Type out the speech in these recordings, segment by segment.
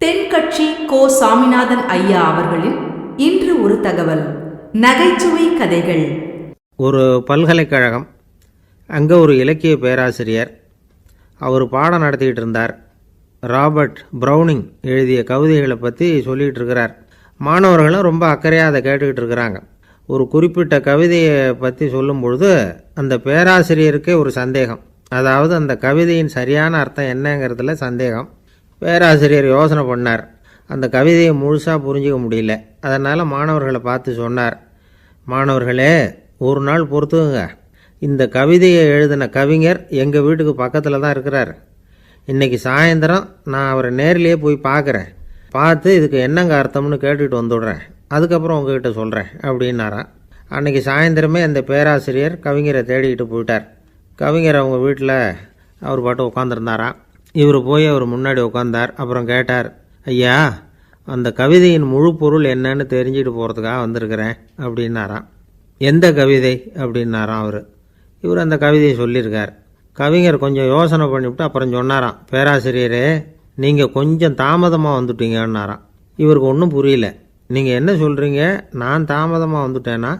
தென்கட்சி கோ. சாமிநாதன் ஐயா அவர்களின் இன்று ஒரு தகவல். நகைச்சுவை கதைகள். ஒரு பல்கலைக்கழகம், அங்கே ஒரு இலக்கிய பேராசிரியர், அவர் பாடம் நடத்திக்கிட்டு இருந்தார். ராபர்ட் ப்ரௌனிங் எழுதிய கவிதைகளை பற்றி சொல்லிகிட்டு இருக்கிறார். மாணவர்களும் ரொம்ப அக்கறையாக அதை கேட்டுக்கிட்டு இருக்கிறாங்க. ஒரு குறிப்பிட்ட கவிதையை பற்றி சொல்லும் பொழுது அந்த பேராசிரியருக்கே ஒரு சந்தேகம். அதாவது அந்த கவிதையின் சரியான அர்த்தம் என்னங்கிறதுல சந்தேகம். பேராசிரியர் யோசனை பண்ணார். அந்த கவிதையை முழுசாக புரிஞ்சிக்க முடியல. அதனால் மாணவர்களை பார்த்து சொன்னார், மாணவர்களே, ஒரு நாள் பொறுத்துக்குங்க. இந்த கவிதையை எழுதின கவிஞர் எங்கள் வீட்டுக்கு பக்கத்தில் தான் இருக்கிறார். இன்றைக்கி சாயந்தரம் நான் அவரை நேரிலேயே போய் பார்க்குறேன். பார்த்து இதுக்கு என்னங்க அர்த்தம்னு கேட்டுக்கிட்டு வந்துவிடுறேன். அதுக்கப்புறம் உங்ககிட்ட சொல்கிறேன் அப்படின்னாராம். அன்றைக்கி சாயந்தரமே அந்த பேராசிரியர் கவிஞரை தேடிக்கிட்டு போயிட்டார். கவிஞர் அவங்க வீட்டில் அவர் பாட்டு உட்காந்துருந்தாராம். இவர் போய் அவர் முன்னாடி உட்காந்தார். அப்புறம் கேட்டார், ஐயா, அந்த கவிதையின் முழு பொருள் என்னன்னு தெரிஞ்சுட்டு போகிறதுக்காக வந்திருக்கிறேன் அப்படின்னாராம். எந்த கவிதை அப்படின்னாராம் அவர். இவர் அந்த கவிதையை சொல்லியிருக்கார். கவிஞர் கொஞ்சம் யோசனை பண்ணிவிட்டு அப்புறம் சொன்னாராம், பேராசிரியரே, நீங்கள் கொஞ்சம் தாமதமாக வந்துட்டீங்கன்னாராம். இவருக்கு ஒன்றும் புரியல. நீங்கள் என்ன சொல்கிறீங்க? நான் தாமதமாக வந்துட்டேன்னா?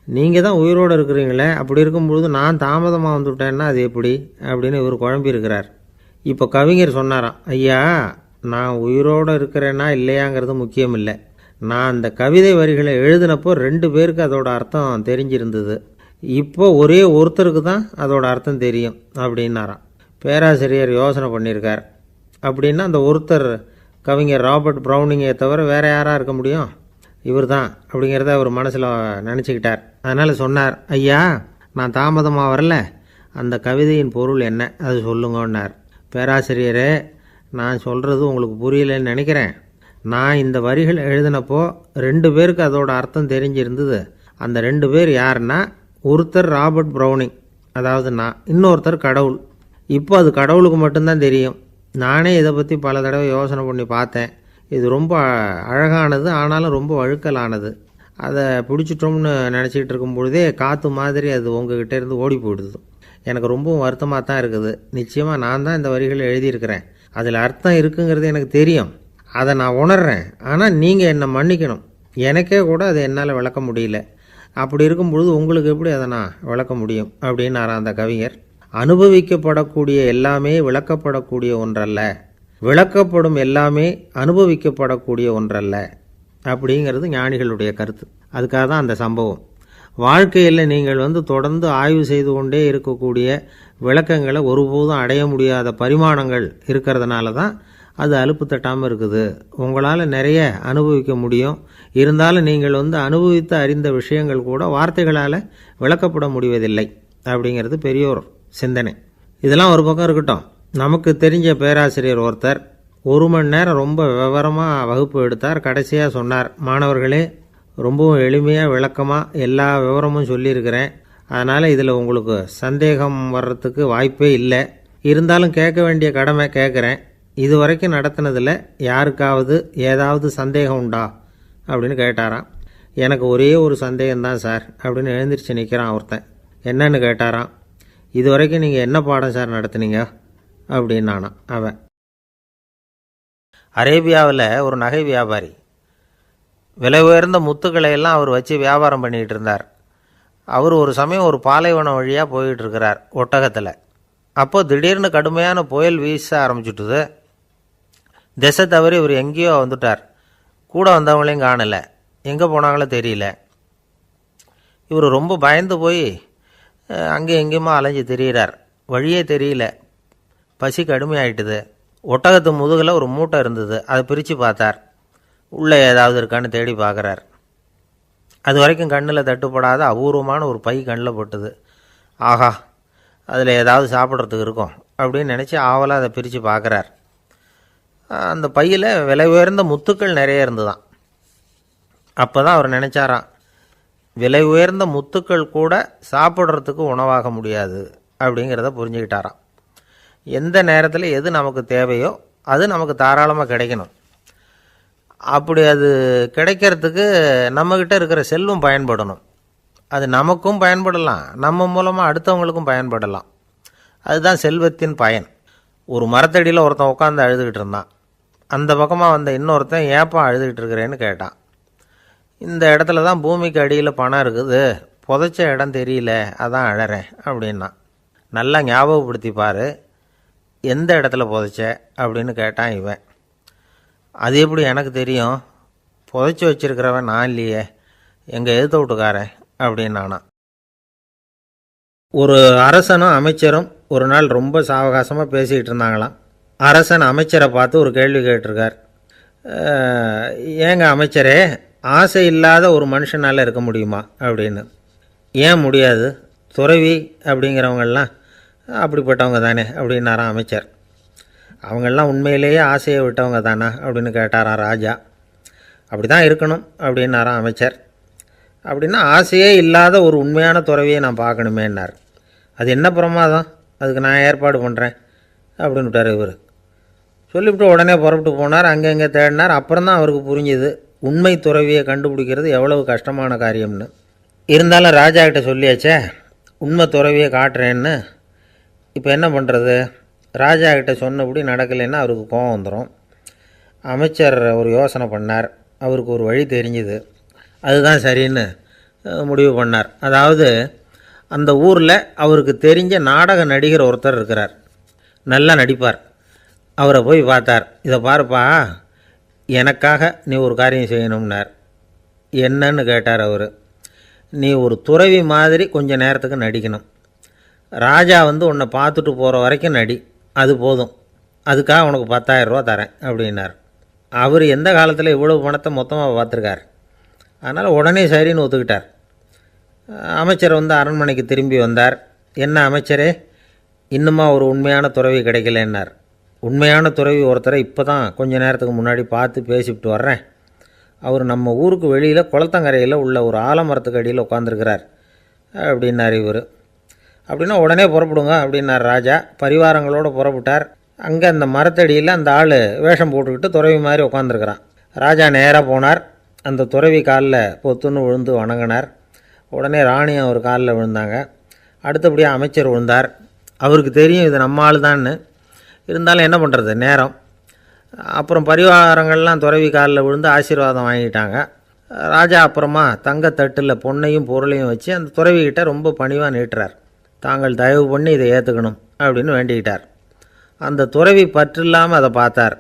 நீங்கள் தான் உயிரோடு இருக்கிறீங்களே, அப்படி இருக்கும்பொழுது நான் தாமதமாக வந்துவிட்டேன்னா அது எப்படி அப்படின்னு இவர் குழம்பியிருக்கிறார். இப்போ கவிஞர் சொன்னாராம், ஐயா, நான் உயிரோடு இருக்கிறேன்னா இல்லையாங்கிறது முக்கியம் இல்லை. நான் அந்த கவிதை வரிகளை எழுதினப்போ 2 பேருக்கு அதோட அர்த்தம் தெரிஞ்சிருந்தது. இப்போ ஒரே ஒருத்தருக்கு தான் அதோட அர்த்தம் தெரியும் அப்படின்னாராம். பேராசிரியர் யோசனை பண்ணியிருக்கார். அப்படின்னா அந்த ஒருத்தர் கவிஞர் ராபர்ட் ப்ரௌனிங்கை தவிர வேறு யாராக இருக்க முடியும்? இவர் தான் அப்படிங்கிறத அவர் மனசில் நினச்சிக்கிட்டார். அதனால் சொன்னார், ஐயா, நான் தாமதமாக வரல, அந்த கவிதையின் பொருள் என்ன அது சொல்லுங்கன்னார். பேராசிரியரே, நான் சொல்கிறது உங்களுக்கு புரியலன்னு நினைக்கிறேன். நான் இந்த வரிகள் எழுதினப்போ 2 பேருக்கு அதோட அர்த்தம் தெரிஞ்சிருந்தது. அந்த 2 பேர் யாருன்னா, ஒருத்தர் ராபர்ட் ப்ரௌனிங், அதாவது நான், இன்னொருத்தர் கடவுள். இப்போ அது கடவுளுக்கு மட்டும்தான் தெரியும். நானே இதை பற்றி பல தடவை யோசனை பண்ணி பார்த்தேன். இது ரொம்ப அழகானது, ஆனாலும் ரொம்ப வழுக்கலானது. அதை பிடிச்சிட்டோம்னு நினச்சிக்கிட்டு இருக்கும் பொழுதே காற்று மாதிரி அது உங்ககிட்ட இருந்து ஓடி போயிடுது. எனக்கு ரொம்பவும் வருத்தமாக தான் இருக்குது. நிச்சயமாக நான் தான் இந்த வரிகளை எழுதியிருக்கிறேன். அதில் அர்த்தம் இருக்குங்கிறது எனக்கு தெரியும். அதை நான் உணர்றேன். ஆனால் நீங்கள் என்னை மன்னிக்கணும். எனக்கே கூட அதை என்னால் விளக்க முடியல. அப்படி இருக்கும் பொழுது உங்களுக்கு எப்படி அதை நான் விளக்க முடியும் அப்படின்னாரா அந்த கவிஞர். அனுபவிக்கப்படக்கூடிய எல்லாமே விளக்கப்படக்கூடிய ஒன்றல்ல, விளக்கப்படும் எல்லாமே அனுபவிக்கப்படக்கூடிய ஒன்றல்ல அப்படிங்கிறது ஞானிகளுடைய கருத்து. அதுக்காக தான் அந்த சம்பவம். வாழ்க்கையில் நீங்கள் தொடர்ந்து ஆய்வு செய்து கொண்டே இருக்கக்கூடிய விளக்கங்களை ஒருபோதும் அடைய முடியாத பரிமாணங்கள் இருக்கிறதுனால தான் அது அலுப்பு தட்டாமல் இருக்குது. உங்களால் நிறைய அனுபவிக்க முடியும். இருந்தாலும் நீங்கள் அனுபவித்து அறிந்த விஷயங்கள் கூட வார்த்தைகளால் விளக்கப்பட முடிவதில்லை அப்படிங்கிறது பெரியோர் சிந்தனை. இதெல்லாம் ஒரு பக்கம் இருக்கட்டும். நமக்கு தெரிஞ்ச பேராசிரியர் ஒருத்தர் 1 மணி நேரம் ரொம்ப விவரமாக வகுப்பு எடுத்தார். கடைசியாக சொன்னார், மாணவர்களே, ரொம்பவும் எளிமையாக விளக்கமாக எல்லா விவரமும் சொல்லியிருக்கிறேன். அதனால் இதில் உங்களுக்கு சந்தேகம் வர்றதுக்கு வாய்ப்பே இல்லை. இருந்தாலும் கேட்க வேண்டிய கடமை கேட்குறேன். இது வரைக்கும் நடத்தினதில் யாருக்காவது ஏதாவது சந்தேகம் உண்டா அப்படின்னு கேட்டாராம். எனக்கு ஒரே ஒரு சந்தேகம்தான் சார் அப்படின்னு எழுந்திரிச்சு நிற்கிறான் ஒருத்தன். என்னன்னு கேட்டாராம். இது வரைக்கும் நீங்கள் என்ன பாடம் சார் நடத்துனீங்க அப்படின்னானா அவன். அரேபியாவில் ஒரு நகை வியாபாரி விலை உயர்ந்த முத்துக்களை எல்லாம் அவர் வச்சு வியாபாரம் பண்ணிகிட்டு இருந்தார். அவர் ஒரு சமயம் ஒரு பாலைவனம் வழியாக போயிட்டு இருக்கிறார் ஒட்டகத்தில். அப்போ திடீர்னு கடுமையான புயல் வீச ஆரம்பிச்சுட்டுது. திசை தவறி இவர் எங்கேயோ வந்துட்டார். கூட வந்தவங்களையும் காணலை, எங்கே போனாங்களோ தெரியல. இவர் ரொம்ப பயந்து போய் அங்கேயும் எங்கேயுமா அலைஞ்சு திரியிறார். வழியே தெரியல. பசி கடுமையாயிட்டுது. ஒட்டகத்து முதுகில் ஒரு மூட்டை இருந்தது. அதை பிரித்து பார்த்தார். உள்ளே ஏதாவது இருக்கான்னு தேடி பார்க்குறார். அது வரைக்கும் கண்ணில் தட்டுப்படாத அபூர்வமான ஒரு பை கண்ணில் பட்டுது. ஆஹா, அதில் ஏதாவது சாப்பிட்றதுக்கு இருக்கும் அப்படின்னு நினச்சி ஆவலாக அதை பிரித்து பார்க்குறார். அந்த பையில் விலை உயர்ந்த முத்துக்கள் நிறைய இருந்துதான். அப்போ தான் அவர் நினச்சாராம், விலை உயர்ந்த முத்துக்கள் கூட சாப்பிட்றதுக்கு உணவாக முடியாது அப்படிங்கிறத புரிஞ்சுக்கிட்டாராம். எந்த நேரத்தில் எது நமக்கு தேவையோ அது நமக்கு தாராளமாக கிடைக்கணும். அப்படி அது கிடைக்கிறதுக்கு நம்மக்கிட்ட இருக்கிற செல்வம் பயன்படணும். அது நமக்கும் பயன்படலாம், நம்ம மூலமாக அடுத்தவங்களுக்கும் பயன்படலாம். அதுதான் செல்வத்தின் பயன். ஒரு மரத்தடியில் ஒருத்தன் உட்காந்து அழுதுகிட்டு இருந்தான். அந்த பக்கமாக வந்த இன்னொருத்தன் ஏப்பா அழுதுகிட்டு இருக்கிறேன்னு கேட்டான். இந்த இடத்துல தான் பூமிக்கு அடியில் பணம் இருக்குது, புதைச்ச இடம் தெரியல, அதான் அழறேன் அப்படின்னா. நல்லா ஞாபகப்படுத்தி பாரு, எந்த இடத்துல புதைச்ச அப்படின்னு கேட்டான் இவன். அது எப்படி எனக்கு தெரியும், புதைச்சி வச்சிருக்கிறவன் நான் இல்லையே, எங்கள் எதிர்த்த வீட்டுக்காரன் அப்படின்னானா. ஒரு அரசனும் அமைச்சரும் ஒரு நாள் ரொம்ப சாவகாசமாக பேசிக்கிட்டு இருந்தாங்களாம். அரசன் அமைச்சரை பார்த்து ஒரு கேள்வி கேட்டிருக்கார். ஏங்க அமைச்சரே, ஆசை இல்லாத ஒரு மனுஷனால் இருக்க முடியுமா அப்படின்னு. ஏன் முடியாது, துறவி அப்படிங்கிறவங்கெல்லாம் அப்படிப்பட்டவங்க தானே அப்படின்னாராம் அமைச்சர். அவங்கெல்லாம் உண்மையிலேயே ஆசையை விட்டவங்க தானா அப்படின்னு கேட்டாராம் ராஜா. அப்படி தான் இருக்கணும் அப்படின்னாராம் அமைச்சர். அப்படின்னா ஆசையே இல்லாத ஒரு உண்மையான துறவியை நான் பார்க்கணுமேன்னார். அது என்ன பிரமாதம், அதுக்கு நான் ஏற்பாடு பண்ணுறேன் அப்படின்னு விட்டார் இவர். சொல்லிவிட்டு உடனே புறப்பட்டு போனார். அங்கே தேடினார். அப்புறம் தான் அவருக்கு புரிஞ்சுது உண்மை துறவியை கண்டுபிடிக்கிறது எவ்வளவு கஷ்டமான காரியம்னு. இருந்தாலும் ராஜா கிட்ட சொல்லியாச்சே, உண்மை துறவியை காட்டுறேன்னு. இப்போ என்ன பண்ணுறது, ராஜா கிட்ட சொன்னபடி நடக்கலைன்னா அவருக்கு கோபம் வந்துடும். அமைச்சர் ஒரு யோசனை பண்ணார். அவருக்கு ஒரு வழி தெரிஞ்சுது. அதுதான் சரின்னு முடிவு பண்ணார். அதாவது அந்த ஊரில் அவருக்கு தெரிஞ்ச நாடக நடிகர் ஒருத்தர் இருக்கிறார், நல்லா நடிப்பார். அவரை போய் பார்த்தார். இதை பாருப்பா, எனக்காக நீ ஒரு காரியம் செய்யணும்னார். என்னன்னு கேட்டார் அவர். நீ ஒரு துறவி மாதிரி கொஞ்சம் நேரத்துக்கு நடிக்கணும். ராஜா உன்னை பார்த்துட்டு போகிற வரைக்கும் நடி, அது போதும். அதுக்காக உனக்கு 10,000 ரூபா தரேன் அப்படின்னார். அவர் எந்த காலத்தில் இவ்வளோ பணத்தை மொத்தமாக பார்த்துருக்கார். அதனால் உடனே சரின்னு ஒத்துக்கிட்டார். அமைச்சர் அரண்மனைக்கு திரும்பி வந்தார். என்ன அமைச்சரே, இன்னுமா ஒரு உண்மையான துறவி கிடைக்கலன்னார். உண்மையான துறவி ஒருத்தரை இப்போ தான் கொஞ்ச நேரத்துக்கு முன்னாடி பார்த்து பேசிவிட்டு வர்றேன். அவர் நம்ம ஊருக்கு வெளியில் குளத்தங்கரையில் உள்ள ஒரு ஆலமரத்துக்கு அடியில் உட்காந்துருக்கிறார் அப்படின்னார் இவர். அப்படின்னா உடனே புறப்படுங்க அப்படின்னார் ராஜா. பரிவாரங்களோடு புறப்பட்டார். அங்கே அந்த மரத்தடியில் அந்த ஆள் வேஷம் போட்டுக்கிட்டு துறவி மாதிரி உட்காந்துருக்கிறான். ராஜா நேராக போனார். அந்த துறவி காலில் பொத்துன்னு விழுந்து வணங்கினார். உடனே ராணியும் அவர் காலில் விழுந்தாங்க. அடுத்தபடியாக அமைச்சர் விழுந்தார். அவருக்கு தெரியும் இது நம்ம ஆள் தான்னு. இருந்தாலும் என்ன பண்ணுறது, நேரம். அப்புறம் பரிவாரங்கள்லாம் துறவி காலில் விழுந்து ஆசீர்வாதம் வாங்கிட்டாங்க. ராஜா அப்புறமா தங்கத்தட்டில் பொன்னையும் பொருளையும் வச்சு அந்த துறவிக்கிட்ட ரொம்ப பணிவாக நீட்டுறார். தாங்கள் தயவு பண்ணி இதை ஏற்றுக்கணும் அப்படின்னு வேண்டிக்கிட்டார். அந்த துறவி பற்றில்லாமல் அதை பார்த்தார்.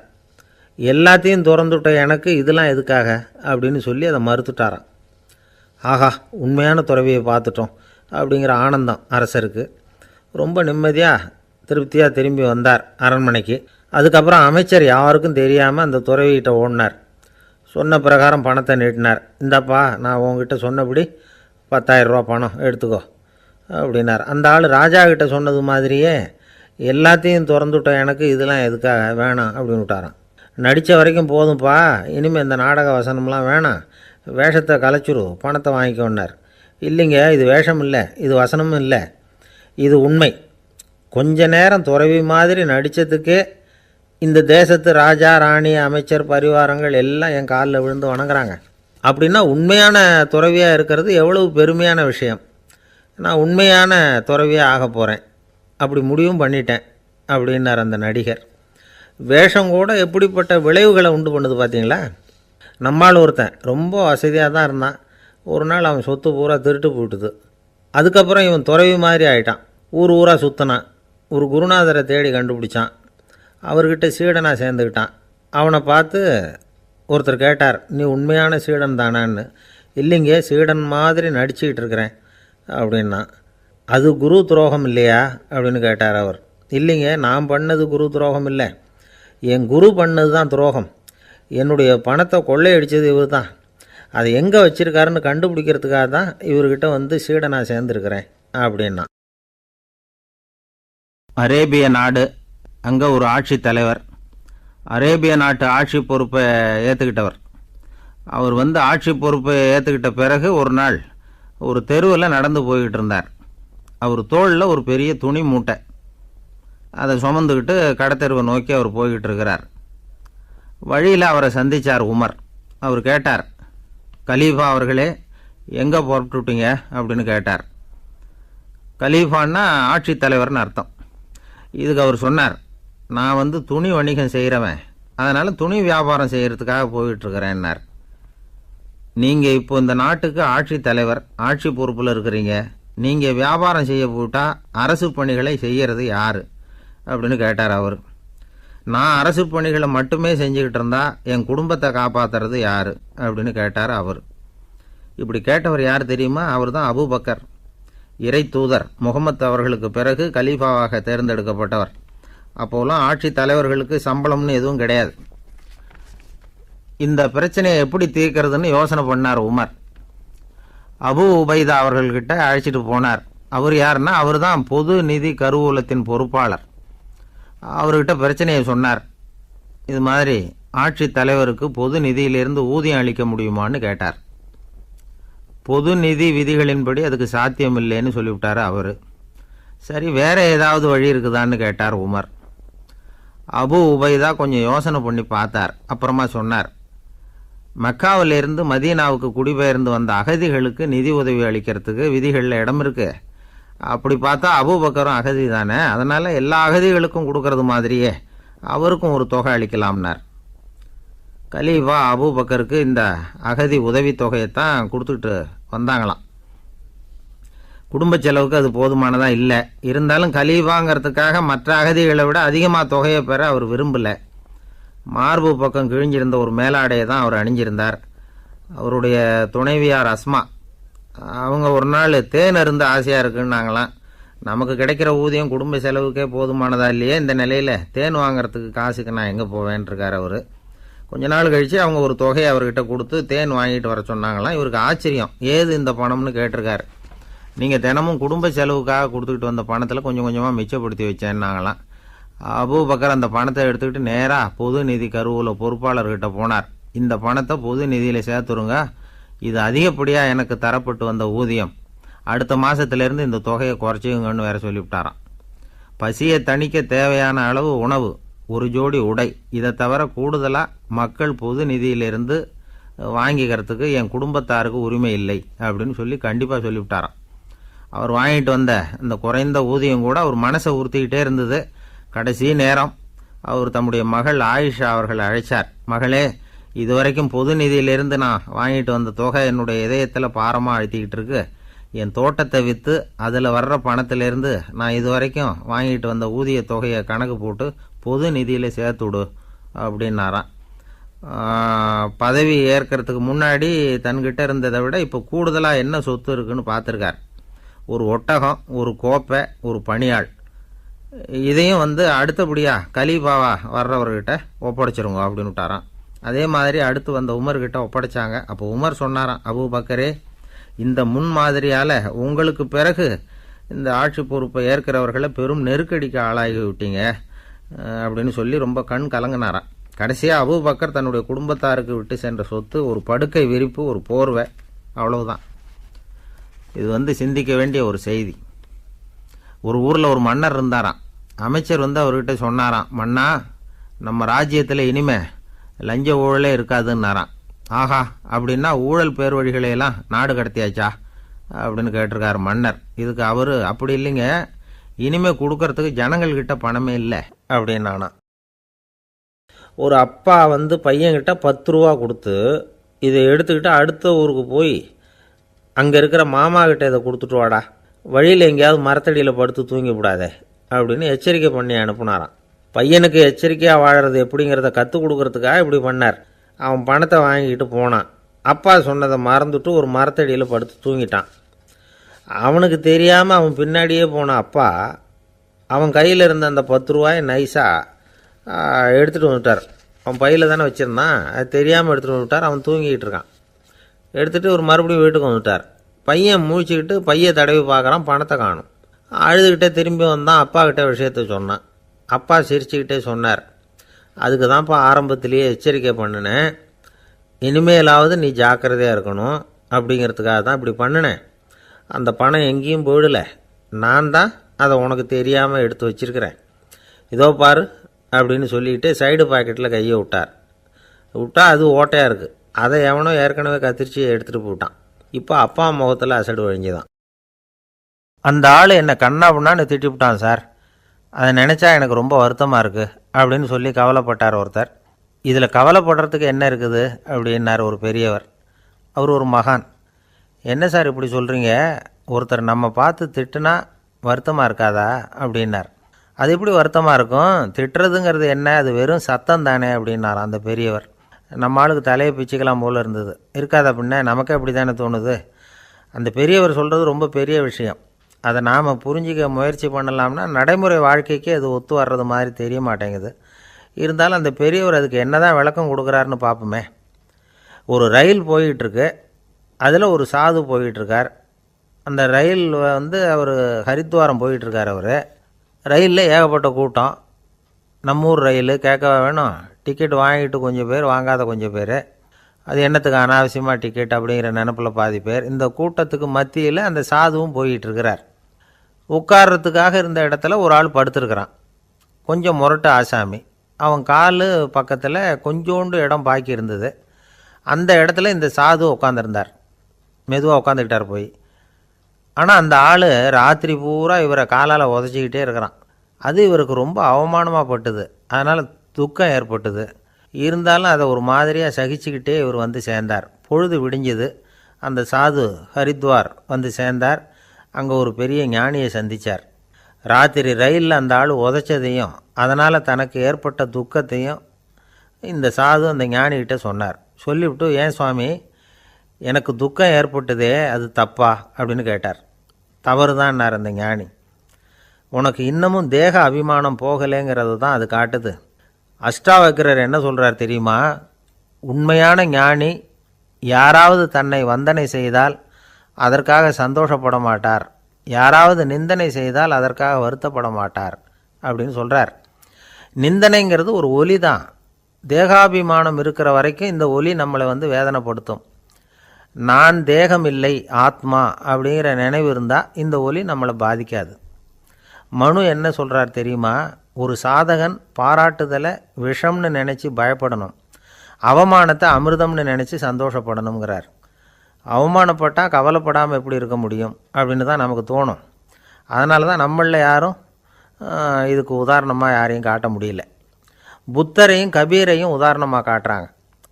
எல்லாத்தையும் திறந்துவிட்ட எனக்கு இதெல்லாம் எதுக்காக அப்படின்னு சொல்லி அதை மறுத்துட்டாராம். ஆஹா, உண்மையான துறவியை பார்த்துட்டோம் அப்படிங்கிற ஆனந்தம் அரசருக்கு. ரொம்ப நிம்மதியாக திருப்தியாக திரும்பி வந்தார் அரண்மனைக்கு. அதுக்கப்புறம் அமைச்சர் யாருக்கும் தெரியாமல் அந்த துறவிகிட்ட ஓடினார். சொன்ன பிரகாரம் பணத்தை நீட்டினார். இந்தாப்பா, நான் உங்ககிட்ட சொன்னபடி 10,000 ரூபா பணம் எடுத்துக்கோ அப்படின்னார். அந்த ஆள் ராஜா கிட்ட சொன்னது மாதிரியே எல்லாத்தையும் திறந்துவிட்ட எனக்கு இதெல்லாம் எதுக்காக வேணாம் அப்படின்னு விட்டாரான். நடித்த வரைக்கும் போதும்ப்பா, இனிமேல் இந்த நாடக வசனம்லாம் வேணாம், வேஷத்தை கலைச்சிரு, பணத்தை வாங்கிக்கோன்னார். இல்லைங்க, இது வேஷம் இல்லை, இது வசனமும் இல்லை, இது உண்மை. கொஞ்ச நேரம் துறவி மாதிரி நடித்ததுக்கே இந்த தேசத்து ராஜா, ராணி, அமைச்சர், பரிவாரங்கள் எல்லாம் என் காலில் விழுந்து வணங்குறாங்க. அப்படின்னா உண்மையான துறவியாக இருக்கிறது எவ்வளவு பெருமையான விஷயம். நான் உண்மையான துறவியாக ஆக போகிறேன், அப்படி முடிவும் பண்ணிட்டேன் அப்படின்னார் அந்த நடிகர். வேஷம் கூட எப்படிப்பட்ட விளைவுகளை உண்டு பண்ணுது பார்த்தீங்களா. நம்மால் ஒருத்தன் ரொம்ப வசதியாக தான் இருந்தான். ஒரு நாள் அவன் சொத்து பூரா திருட்டு போயிட்டுது. அதுக்கப்புறம் இவன் துறவி மாதிரி ஆகிட்டான். ஊர் ஊராக சுற்றினான். ஒரு குருநாதரை தேடி கண்டுபிடிச்சான். அவர்கிட்ட சீடனாக சேர்ந்துக்கிட்டான். அவனை பார்த்து ஒருத்தர் கேட்டார், நீ உண்மையான சீடன் தானான்னு. இல்லைங்க, சீடன் மாதிரி நடிச்சுக்கிட்டு இருக்கிறேன் அப்படின்னா. அது குரு துரோகம் இல்லையா அப்படின்னு கேட்டார் அவர். இல்லைங்க, நான் பண்ணது குரு துரோகம் இல்லை, என் குரு பண்ணது தான் துரோகம். என்னுடைய பணத்தை கொள்ளையடித்தது இவர் தான். அதை எங்கே வச்சுருக்காருன்னு கண்டுபிடிக்கிறதுக்காக தான் இவர்கிட்ட சீடனாக சேர்ந்துருக்கிறேன் அப்படின்னா. அரேபிய நாடு, அங்கே ஒரு ஆட்சி தலைவர். அரேபிய நாட்டு ஆட்சி பொறுப்பை ஏற்றுக்கிட்டவர். அவர் ஆட்சி பொறுப்பை ஏற்றுக்கிட்ட பிறகு ஒரு நாள் ஒரு தெருவில் நடந்து போய்கிட்டு இருந்தார். அவர் தோளில் ஒரு பெரிய துணி மூட்டை, அதை சுமந்துக்கிட்டு கடத்தெருவை நோக்கி அவர் போய்கிட்டு இருக்கிறார். வழியில் அவரை சந்தித்தார் உமர். அவர் கேட்டார், கலீஃபா அவர்களே, எங்கே புறப்பட்டுட்டீங்க அப்படின்னு கேட்டார். கலீஃபான்னா ஆட்சி தலைவர்னு அர்த்தம். இதுக்கு அவர் சொன்னார், நான் துணி வணிகம் செய்கிறவன், அதனால் துணி வியாபாரம் செய்கிறதுக்காக போயிட்டுருக்கிறேன்னார். நீங்கள் இப்போ இந்த நாட்டுக்கு ஆட்சி தலைவர், ஆட்சி பொறுப்பில் இருக்கிறீங்க. நீங்கள் வியாபாரம் செய்ய போட்டால் அரசு பணிகளை செய்கிறது யார் அப்படின்னு கேட்டார் அவர். நான் அரசு பணிகளை மட்டுமே செஞ்சுக்கிட்டு இருந்தா என் குடும்பத்தை காப்பாற்றுறது யார் அப்படின்னு கேட்டார் அவர். இப்படி கேட்டவர் யார் தெரியுமா? அவர் தான் அபூபக்கர், இறை தூதர் முகமது அவர்களுக்கு பிறகு கலீஃபாவாக தேர்ந்தெடுக்கப்பட்டவர். அப்போலாம் ஆட்சி தலைவர்களுக்கு சம்பளம்னு எதுவும் கிடையாது. இந்த பிரச்சனையை எப்படி தீர்க்கிறதுன்னு யோசனை பண்ணார் உமர். அபு உபைதா அவர்கள்கிட்ட அழைச்சிட்டு போனார். அவர் யாருன்னா, அவர் தான் பொது நிதி கருவூலத்தின் பொறுப்பாளர். அவர்கிட்ட பிரச்சனையை சொன்னார். இது மாதிரி ஆட்சி தலைவருக்கு பொது நிதியிலிருந்து ஊதியம் அளிக்க முடியுமான்னு கேட்டார். பொது நிதி விதிகளின்படி அதுக்கு சாத்தியம் இல்லைன்னு சொல்லிவிட்டார் அவர். சரி, வேற ஏதாவது வழி இருக்குதான்னு கேட்டார் உமர். அபு உபைதா கொஞ்சம் யோசனை பண்ணி பார்த்தார். அப்புறமா சொன்னார், மக்காவிலிருந்து மதீனாவுக்கு குடிபெயர்ந்து வந்த அகதிகளுக்கு நிதி உதவி அளிக்கிறதுக்கு விதிகளில் இடம் இருக்கு. அப்படி பார்த்தா அபூபக்கரும் அகதி தானே, அதனால எல்லா அகதிகளுக்கும் கொடுக்கறது மாதிரியே அவருக்கும் ஒரு தொகை அளிக்கலாம்னார். கலீஃபா அபூபக்கருக்கு இந்த அகதி உதவி தொகையைத்தான் கொடுத்துட்டு வந்தாங்களாம். குடும்ப செலவுக்கு அது போதுமானதா இல்லை. இருந்தாலும் கலீஃபாங்கிறதுக்காக மற்ற அகதிகளை விட அதிகமாக தொகையை பெற அவர் விரும்பலை. மார்பு பக்கம் கிழிஞ்சிருந்த ஒரு மேலாடையை தான் அவர் அணிஞ்சிருந்தார். அவருடைய துணைவியார் அஸ்மா, அவங்க ஒரு நாள் தேன் அருந்து ஆசையாக இருக்குன்னாங்களாம். நமக்கு கிடைக்கிற ஊதியம் குடும்ப செலவுக்கே போதுமானதா இல்லையே, இந்த நிலையில் தேன் வாங்கிறதுக்கு காசுக்கு நான் எங்கே போவேன்ருக்கார் அவர். கொஞ்ச நாள் கழித்து அவங்க ஒரு தொகையை அவர்கிட்ட கொடுத்து தேன் வாங்கிட்டு வர சொன்னாங்களாம். இவருக்கு ஆச்சரியம், ஏது இந்த பணம்னு கேட்டிருக்காரு. நீங்கள் தினமும் குடும்ப செலவுக்காக கொடுத்துக்கிட்டு வந்த பணத்தில் கொஞ்சம் கொஞ்சமாக மிச்சப்படுத்தி வச்சேன்னாங்களாம். அபூபக்கர் அந்த பணத்தை எடுத்துக்கிட்டு நேராக பொது நிதி கருவூல பொறுப்பாளர்கிட்ட போனார். இந்த பணத்தை பொது நிதியில் சேர்த்துருங்க, இது அதிகப்படியாக எனக்கு தரப்பட்டு வந்த ஊதியம், அடுத்த மாதத்திலேருந்து இந்த தொகையை குறைச்சிங்கன்னு வேற சொல்லிவிட்டாராம். பசியை தணிக்க தேவையான அளவு உணவு, ஒரு ஜோடி உடை, இதை தவிர கூடுதலாக மக்கள் பொது நிதியிலிருந்து வாங்கிக்கிறதுக்கு என் குடும்பத்தாருக்கு உரிமை இல்லை அப்படின்னு சொல்லி கண்டிப்பாக சொல்லிவிட்டாராம். அவர் வாங்கிட்டு வந்த இந்த குறைந்த ஊதியம் கூட அவர் மனசை உறுத்திக்கிட்டே இருந்தது. கடைசி நேரம் அவர் தம்முடைய மகள் ஆயிஷா அவர்களை அழைச்சார். மகளே, இதுவரைக்கும் பொது நிதியிலிருந்து நான் வாங்கிட்டு வந்த தொகை என்னுடைய இதயத்தில் பாரமாக அழுத்திக்கிட்டு இருக்கு. என் தோட்டத்தை விற்று அதில் வர்ற பணத்திலேருந்து நான் இதுவரைக்கும் வாங்கிட்டு வந்த ஊதிய தொகையை கணக்கு போட்டு பொது நிதியில் சேர்த்துடு அப்படின்னாராம். பதவி ஏற்கிறதுக்கு முன்னாடி தன்கிட்ட இருந்ததை விட இப்போ கூடுதலாக என்ன சொத்து இருக்குன்னு பார்த்துருக்கார். ஒரு ஒட்டகம், ஒரு கோப்பை, ஒரு பணியாள். இதையும் அடுத்தபடியாக கலீஃபாவா வர்றவர்கிட்ட ஒப்படைச்சிருங்க அப்படின்னு விட்டாராம். அதே மாதிரி அடுத்து வந்த உமர்கிட்ட ஒப்படைச்சாங்க. அப்போ உமர் சொன்னாராம், அபூபக்கரே, இந்த முன்மாதிரியால் உங்களுக்கு பிறகு இந்த ஆட்சி பொறுப்பை ஏற்கிறவர்களை பெரும் நெருக்கடிக்கு ஆளாகி விட்டீங்க அப்படின்னு சொல்லி ரொம்ப கண் கலங்கினாராம். கடைசியாக அபூபக்கர் தன்னுடைய குடும்பத்தாருக்கு விட்டு சென்ற சொத்து ஒரு படுக்கை விரிப்பு, ஒரு போர்வை, அவ்வளவுதான். இது சிந்திக்க வேண்டிய ஒரு செய்தி. ஒரு ஊரில் ஒரு மன்னர் இருந்தாராம். அமைச்சர் அவர்கிட்ட சொன்னாராம், மன்னா, நம்ம ராஜ்யத்தில் இனிமே லஞ்ச ஊழலே இருக்காதுன்னாராம். ஆஹா, அப்படின்னா ஊழல் பேர் வழிகளையெல்லாம் நாடு கடத்தியாச்சா அப்படின்னு கேட்டிருக்காரு மன்னர். இதுக்கு அவர், அப்படி இல்லைங்க, இனிமே கொடுக்கறதுக்கு ஜனங்கள்கிட்ட பணமே இல்லை அப்படின்னானா. ஒரு அப்பா பையன்கிட்ட 10 ரூபா கொடுத்து இதை எடுத்துக்கிட்டு அடுத்த ஊருக்கு போய் அங்கே இருக்கிற மாமா கிட்ட இதை கொடுத்துட்டு வாடா, வழியில் எங்கேயாவது மரத்தடியில் படுத்து தூங்கி விடாதே அப்படின்னு எச்சரிக்கை பண்ணி அனுப்புனாராம். பையனுக்கு எச்சரிக்கையாக வாழறது எப்படிங்கிறத கற்றுக் கொடுக்கறதுக்காக இப்படி பண்ணார். அவன் பணத்தை வாங்கிக்கிட்டு போனான். அப்பா சொன்னதை மறந்துட்டு ஒரு மரத்தடியில் படுத்து தூங்கிட்டான். அவனுக்கு தெரியாமல் அவன் பின்னாடியே போன அப்பா அவன் கையில் இருந்த அந்த 10 ரூபாயை நைஸாக எடுத்துகிட்டு வந்துட்டார். அவன் பையில் தானே வச்சுருந்தான், அது தெரியாமல் எடுத்துகிட்டு வந்துட்டார். அவன் தூங்கிக்கிட்டு இருக்கான். எடுத்துகிட்டு ஒரு மறுபடியும் வீட்டுக்கு வந்துட்டார். பையன் முழிச்சுக்கிட்டு பையை தடவி பார்க்குறான், பணத்தை காணும். அழுதுகிட்டே திரும்பி வந்தான். அப்பா கிட்ட விஷயத்த சொன்னான். அப்பா சிரிச்சுக்கிட்டே சொன்னார், அதுக்கு தான்ப்பா ஆரம்பத்திலேயே எச்சரிக்கை பண்ணினேன், இனிமேலாவது நீ ஜாக்கிரதையாக இருக்கணும் அப்படிங்கிறதுக்காக தான் இப்படி பண்ணினேன். அந்த பணம் எங்கேயும் போயிடலை, நான் தான் அதை உனக்கு தெரியாமல் எடுத்து வச்சிருக்கிறேன். இதோ பாரு அப்படின்னு சொல்லிட்டு சைடு பாக்கெட்டில் கையை விட்டா அது ஓட்டையாக இருக்குது. அதை எவனோ ஏற்கனவே கத்திரிச்சு எடுத்துகிட்டு போட்டான். இப்போ அப்பா முகத்தில் அசடு வழிஞ்சுதான். அந்த ஆள் என்னை கண்ணா புண்ணான்னு திட்டிவிட்டான் சார், அதை நினச்சா எனக்கு ரொம்ப வருத்தமாக இருக்குது அப்படின்னு சொல்லி கவலைப்பட்டார் ஒருத்தர். இதில் கவலைப்படுறதுக்கு என்ன இருக்குது அப்படின்னார் ஒரு பெரியவர். அவர் ஒரு மகான். என்ன சார் இப்படி சொல்கிறீங்க, ஒருத்தர் நம்ம பார்த்து திட்டுனா வருத்தமாக இருக்காதா அப்படின்னார். அது எப்படி வருத்தமாக இருக்கும், திட்டுறதுங்கிறது என்ன, அது வெறும் சத்தம் தானே அப்படின்னார் அந்த பெரியவர். நம்ம ஆளுக்கு தலையை பிச்சுக்கலாம் போல் இருந்தது. இருக்காது அப்படின்னா நமக்கே அப்படி தானே தோணுது. அந்த பெரியவர் சொல்கிறது ரொம்ப பெரிய விஷயம். அதை நாம் புரிஞ்சிக்க முயற்சி பண்ணலாம்னா நடைமுறை வாழ்க்கைக்கு அது ஒத்து வர்றது மாதிரி தெரிய மாட்டேங்குது. இருந்தாலும் அந்த பெரியவர் அதுக்கு என்ன தான் விளக்கம் கொடுக்குறாருன்னு பார்ப்போமே. ஒரு ரயில் போயிட்டுருக்கு, அதில் ஒரு சாது போயிட்டுருக்கார். அந்த ரயில் அவர் ஹரித்வாரம் போயிட்டுருக்கார். அவர் ரயிலில் ஏகப்பட்ட கூட்டம். நம்ம ஊர் ரயில் கேட்க வேணும், டிக்கெட் வாங்கிட்டு கொஞ்சம் பேர், வாங்காத கொஞ்சம் பேர். அது என்னத்துக்கு அனாவசியமாக டிக்கெட் அப்படிங்கிற நினப்பில் பாதி பேர். இந்த கூட்டத்துக்கு மத்தியில் அந்த சாதுவும் போயிட்டுருக்கிறார். உட்கார்றதுக்காக இருந்த இடத்துல ஒரு ஆள் படுத்துருக்கிறான். கொஞ்சம் முரட்டு ஆசாமி. அவன் கால் பக்கத்தில் கொஞ்சோண்டு இடம் பாக்கி இருந்தது. அந்த இடத்துல இந்த சாது உட்காந்துருந்தார். மெதுவாக உட்காந்துக்கிட்டார் போய். ஆனால் அந்த ஆள் ராத்திரி பூரா இவரை காலால் உதச்சிக்கிட்டே இருக்கிறான். அது இவருக்கு ரொம்ப அவமானமாக பட்டுது. அதனால் துக்கம் ஏற்பட்டுது. இருந்தாலும் அதை ஒரு மாதிரியாக சகிச்சுக்கிட்டே இவர் வந்து சேர்ந்தார். பொழுது விடிஞ்சது. அந்த சாது ஹரித்வார் வந்து சேர்ந்தார். அங்கே ஒரு பெரிய ஞானியை சந்தித்தார். ராத்திரி ரயிலில் அந்த ஆள் உதச்சதையும் அதனால் தனக்கு ஏற்பட்ட துக்கத்தையும் இந்த சாது அந்த ஞானிகிட்ட சொன்னார். சொல்லிவிட்டு, ஏன் சுவாமி, எனக்கு துக்கம் ஏற்பட்டதே அது தப்பா அப்படின்னு கேட்டார். தவறு தான்னார் அந்த ஞானி. உனக்கு இன்னமும் தேக அபிமானம் போகலைங்கிறது தான் அது காட்டுது. அஷ்டாவக்ரர் என்ன சொல்கிறார் தெரியுமா? உண்மையான ஞானி யாராவது தன்னை வந்தனை செய்தால் அதற்காக சந்தோஷப்பட மாட்டார், யாராவது நிந்தனை செய்தால் அதற்காக வருத்தப்பட மாட்டார் அப்படின்னு சொல்கிறார். நிந்தனைங்கிறது ஒரு ஒலி தான். தேகாபிமானம் இருக்கிற வரைக்கும் இந்த ஒலி நம்மளை வேதனைப்படுத்தும். நான் தேகம் இல்லை, ஆத்மா அப்படிங்கிற நினைவு இருந்தால் இந்த ஒலி நம்மளை பாதிக்காது. மனு என்ன சொல்கிறார் தெரியுமா? ஒரு சாதகன் பாராட்டுதலை விஷம்னு நினச்சி பயப்படணும், அவமானத்தை அமிர்தம்னு நினச்சி சந்தோஷப்படணுங்கிறார். அவமானப்பட்டால் கவலைப்படாமல் எப்படி இருக்க முடியும் அப்படின்னு தான் நமக்கு தோணும். அதனால தான் நம்மளில் யாரும் இதுக்கு உதாரணமாக யாரையும் காட்ட முடியல. புத்தரையும் கபீரையும் உதாரணமாக காட்டுறாங்க.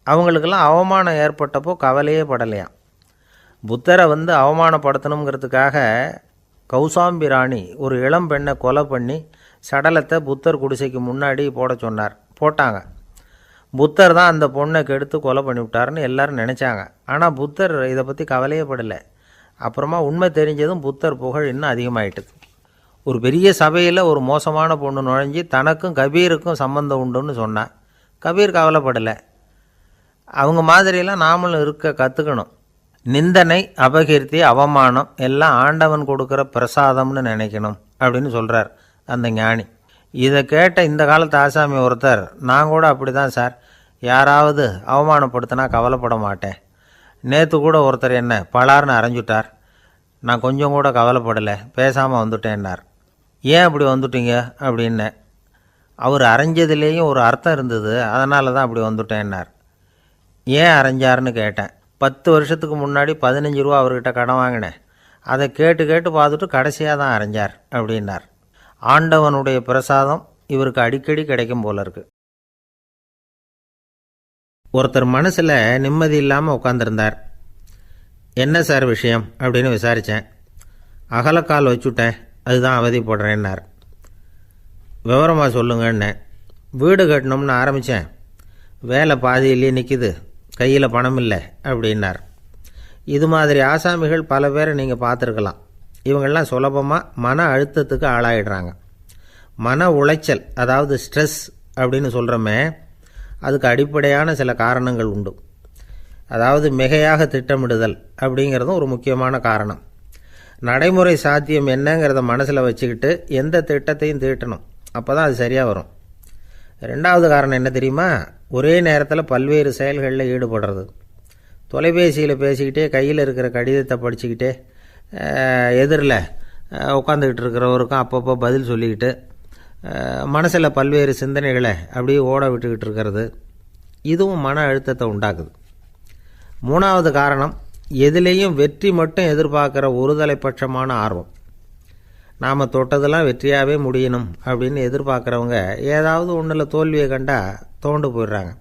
அவங்களுக்கெல்லாம் அவமானம் ஏற்பட்டப்போ கவலையே படலையாம். புத்தரை அவமானப்படுத்தணுங்கிறதுக்காக கௌசாம்பி ராணி ஒரு இளம் பெண்ணை கொலை பண்ணி சடலத்தை புத்தர் குடிசைக்கு முன்னாடி போட சொன்னார். போட்டாங்க. புத்தர் தான் அந்த பொண்ணை கெடுத்து கொலை பண்ணிவிட்டார்னு எல்லாரும் நினச்சாங்க. ஆனால் புத்தர் இதை பற்றி கவலையே படலை. அப்புறமா உண்மை தெரிஞ்சதும் புத்தர் புகழ் இன்னும் அதிகமாகிட்டுது. ஒரு பெரிய சபையில் ஒரு மோசமான பொண்ணு நுழைஞ்சி தனக்கும் கபீருக்கும் சம்பந்தம் உண்டுன்னு சொன்னான். கபீர் கவலைப்படலை. அவங்க மாதிரியெல்லாம் நாமளும் இருக்க கற்றுக்கணும். நிந்தனை, அபகீர்த்தி, அவமானம் எல்லாம் ஆண்டவன் கொடுக்குற பிரசாதம்னு நினைக்கணும் அப்படின்னு சொல்கிறார் அந்த ஞானி. இதை கேட்ட இந்த காலத்து ஆசாமி ஒருத்தர், நான் கூட அப்படி தான் சார், யாராவது அவமானப்படுத்தினா கவலைப்பட மாட்டேன். நேற்று கூட ஒருத்தர் என்ன பலார்னு அரைஞ்சுட்டார், நான் கொஞ்சம் கூட கவலைப்படலை, பேசாமல் வந்துட்டேன்னார். ஏன் அப்படி வந்துட்டீங்க அப்படின்னு. அவர் அரைஞ்சதுலேயும் ஒரு அர்த்தம் இருந்தது, அதனால தான் அப்படி வந்துட்டேன்னார். ஏன் அரைஞ்சாருன்னு கேட்டேன். 10 வருஷத்துக்கு முன்னாடி 15 ரூபா அவர்கிட்ட கடன் வாங்கினேன், அதை கேட்டு கேட்டு பார்த்துட்டு கடைசியாக தான் அரைஞ்சார் அப்படின்னார். ஆண்டவனுடைய பிரசாதம் இவருக்கு அடிக்கடி கிடைக்கும் போல இருக்கு. ஒருத்தர் மனசில் நிம்மதி இல்லாமல் உட்காந்துருந்தார். என்ன சார் விஷயம் அப்படின்னு விசாரித்தேன். அகலக்கால் வச்சுட்டேன், அதுதான் அவதிப்படுறேன்னார். விவரமாக சொல்லுங்கன்னேன். வீடு கட்டணும்னு ஆரம்பித்தேன், வேலை பாதியிலே நிற்கிது, கையில் பணம் இல்லை அப்படின்னார். இது மாதிரி ஆசாமிகள் பல பேரை நீங்கள் பார்த்துருக்கலாம். இவங்கெல்லாம் சுலபமாக மன அழுத்தத்துக்கு ஆளாயிடுறாங்க. மன உளைச்சல், அதாவது ஸ்ட்ரெஸ் அப்படின்னு சொல்கிறோமே, அதுக்கு அடிப்படையான சில காரணங்கள் உண்டு. அதாவது மிகையாக திட்டமிடுதல் அப்படிங்கிறதும் ஒரு முக்கியமான காரணம். நடைமுறை சாத்தியம் என்னங்கிறத மனசில் வச்சுக்கிட்டு எந்த திட்டத்தையும் தீட்டணும், அப்போ தான் அது சரியாக வரும். ரெண்டாவது காரணம் என்ன தெரியுமா? ஒரே நேரத்தில் பல்வேறு செயல்களில் ஈடுபடுறது. தொலைபேசியில் பேசிக்கிட்டே கையில் இருக்கிற கடிதத்தை படிச்சுக்கிட்டே எதிரில் உட்காந்துக்கிட்டு இருக்கிறவருக்கும் அப்பப்போ பதில் சொல்லிக்கிட்டு மனசில் பல்வேறு சிந்தனைகளை அப்படியே ஓட விட்டுக்கிட்டு இருக்கிறது, இதுவும் மன அழுத்தத்தை உண்டாக்குது. மூணாவது காரணம், எதுலேயும் வெற்றி மட்டும் எதிர்பார்க்குற ஒருதலை பட்சமான ஆர்வம். நாம் தொட்டதெல்லாம் வெற்றியாகவே முடியணும் அப்படின்னு எதிர்பார்க்குறவங்க ஏதாவது ஒன்றில் தோல்வியை கண்டால் தோண்டு போயிடுறாங்க.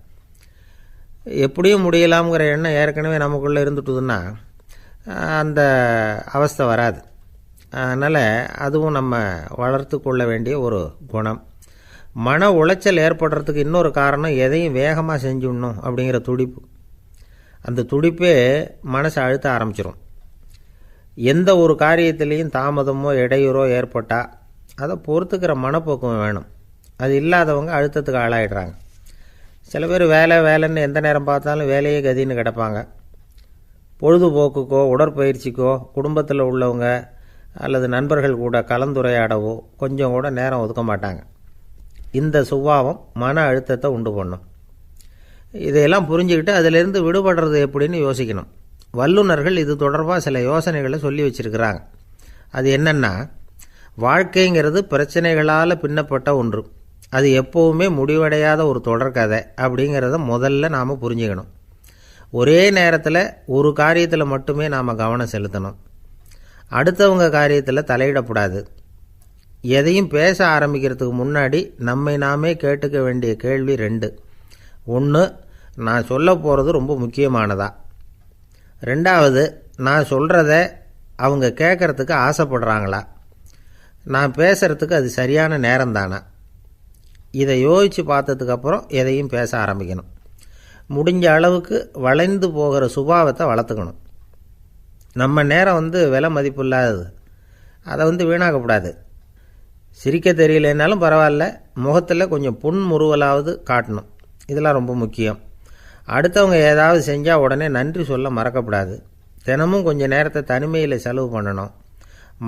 எப்படியும் முடியலாம்ங்கிற எண்ணம் ஏற்கனவே நமக்குள்ளே இருந்துட்டுதுன்னா அந்த அவஸ்தை வராது. அதனால் அதுவும் நம்ம வளர்த்து கொள்ள வேண்டிய ஒரு குணம். மன உளைச்சல் ஏற்படுறதுக்கு இன்னொரு காரணம் எதையும் வேகமாக செஞ்சுடணும் அப்படிங்கிற துடிப்பு. அந்த துடிப்பே மனசை அழுத்த ஆரம்பிச்சிடும். எந்த ஒரு காரியத்திலையும் தாமதமோ இடையூறோ ஏற்பட்டால் அதை பொறுத்துக்கிற மனப்போக்கம் வேணும். அது இல்லாதவங்க அழுத்தத்துக்கு ஆளாயிடுறாங்க. சில பேர் வேலைன்னு எந்த நேரம் பார்த்தாலும் வேலையே கதின்னு கிடப்பாங்க. பொழுதுபோக்குக்கோ உடற்பயிற்சிக்கோ குடும்பத்தில் உள்ளவங்க அல்லது நண்பர்கள் கூட கலந்துரையாடவோ கொஞ்சம் கூட நேரம் ஒதுக்க மாட்டாங்க. இந்த சுபாவம் மன அழுத்தத்தை உண்டு பண்ணும். இதையெல்லாம் புரிஞ்சுக்கிட்டு அதிலிருந்து விடுபடுறது எப்படின்னு யோசிக்கணும். வல்லுநர்கள் இது தொடர்பாக சில யோசனைகளை சொல்லி வச்சுருக்கிறாங்க. அது என்னென்னா, வாழ்க்கைங்கிறது பிரச்சனைகளால் பின்னப்பட்ட ஒன்று. அது எப்போவுமே முடிவடையாத ஒரு தொடர்கதை அப்படிங்கிறத முதல்ல நாம் புரிஞ்சுக்கணும். ஒரே நேரத்தில் ஒரு காரியத்தில் மட்டுமே நாம் கவனம் செலுத்தணும். அடுத்தவங்க காரியத்தில் தலையிடக்கூடாது. எதையும் பேச ஆரம்பிக்கிறதுக்கு முன்னாடி நம்மை நாமே கேட்டுக்க வேண்டிய கேள்வி 2. 1, நான் சொல்ல போகிறது ரொம்ப முக்கியமானதா? 2வது, நான் சொல்கிறத அவங்க கேட்குறதுக்கு ஆசைப்படுறாங்களா? நான் பேசுகிறதுக்கு அது சரியான நேரம்தானா? இதை யோசித்து பார்த்ததுக்கப்புறம் எதையும் பேச ஆரம்பிக்கணும். முடிஞ்ச அளவுக்கு வளைந்து போகிற சுபாவத்தை வளர்த்துக்கணும். நம்ம நேரம் விலை மதிப்பு இல்லாதது. அதை வீணாக்கக்கூடாது. சிரிக்க தெரியலனாலும் பரவாயில்ல, முகத்தில் கொஞ்சம் புன்முறுவலாவது காட்டணும். இதெல்லாம் ரொம்ப முக்கியம். அடுத்தவங்க ஏதாவது செஞ்சால் உடனே நன்றி சொல்ல மறக்கக்கூடாது. தினமும் கொஞ்சம் நேரத்தை தனிமையில் செலவு பண்ணணும்.